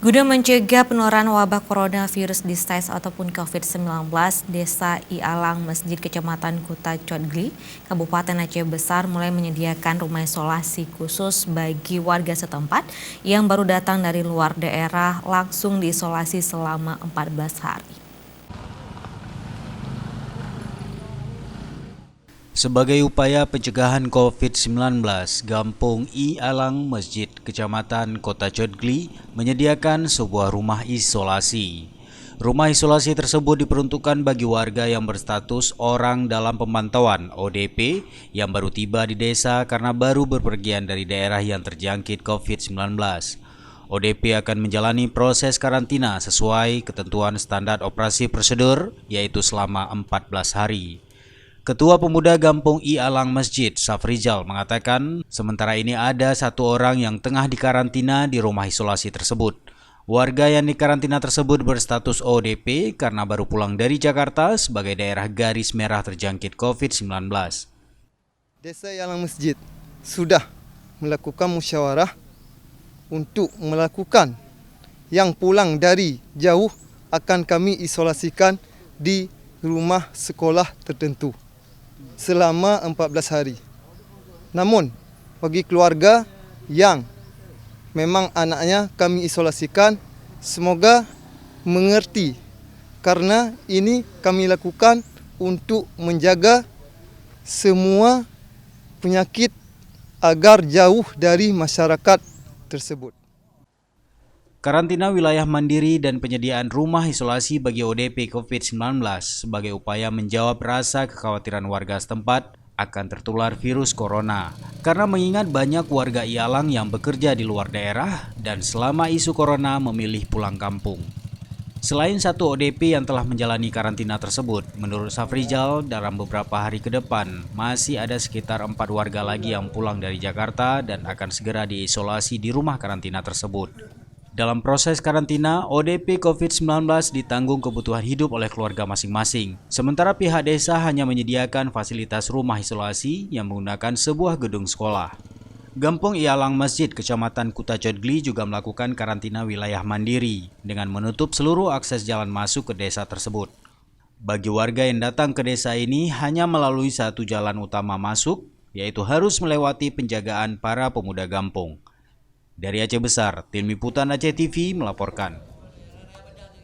Guna mencegah penularan wabah coronavirus disease ataupun COVID-19, Desa Ialang Masjid Kecamatan Kuta Codgli, Kabupaten Aceh Besar mulai menyediakan rumah isolasi khusus bagi warga setempat yang baru datang dari luar daerah langsung diisolasi selama 14 hari. Sebagai upaya pencegahan COVID-19, Gampung Ialang Masjid Kecamatan Kota Codgli menyediakan sebuah rumah isolasi. Rumah isolasi tersebut diperuntukkan bagi warga yang berstatus orang dalam pemantauan (ODP) yang baru tiba di desa karena baru berpergian dari daerah yang terjangkit COVID-19. ODP akan menjalani proses karantina sesuai ketentuan standar operasi prosedur, yaitu selama 14 hari. Ketua Pemuda Gampung Ialang Masjid, Safrizal, mengatakan sementara ini ada satu orang yang tengah dikarantina di rumah isolasi tersebut. Warga yang dikarantina tersebut berstatus ODP karena baru pulang dari Jakarta sebagai daerah garis merah terjangkit COVID-19. Desa Ialang Masjid sudah melakukan musyawarah untuk melakukan yang pulang dari jauh akan kami isolasikan di rumah sekolah tertentu selama 14 hari. Namun, bagi keluarga yang memang anaknya kami isolasikan, semoga mengerti karena ini kami lakukan untuk menjaga semua penyakit agar jauh dari masyarakat tersebut. Karantina wilayah mandiri dan penyediaan rumah isolasi bagi ODP COVID-19 sebagai upaya menjawab rasa kekhawatiran warga setempat akan tertular virus corona. Karena mengingat banyak warga Ialang yang bekerja di luar daerah dan selama isu corona memilih pulang kampung. Selain satu ODP yang telah menjalani karantina tersebut, menurut Safrizal dalam beberapa hari ke depan masih ada sekitar 4 warga lagi yang pulang dari Jakarta dan akan segera diisolasi di rumah karantina tersebut. Dalam proses karantina, ODP COVID-19 ditanggung kebutuhan hidup oleh keluarga masing-masing. Sementara pihak desa hanya menyediakan fasilitas rumah isolasi yang menggunakan sebuah gedung sekolah. Gampung Ialang Masjid Kecamatan Kuta Codgli juga melakukan karantina wilayah mandiri dengan menutup seluruh akses jalan masuk ke desa tersebut. Bagi warga yang datang ke desa ini hanya melalui satu jalan utama masuk, yaitu harus melewati penjagaan para pemuda Gampung. Dari Aceh Besar, Tim Liputan Aceh TV melaporkan.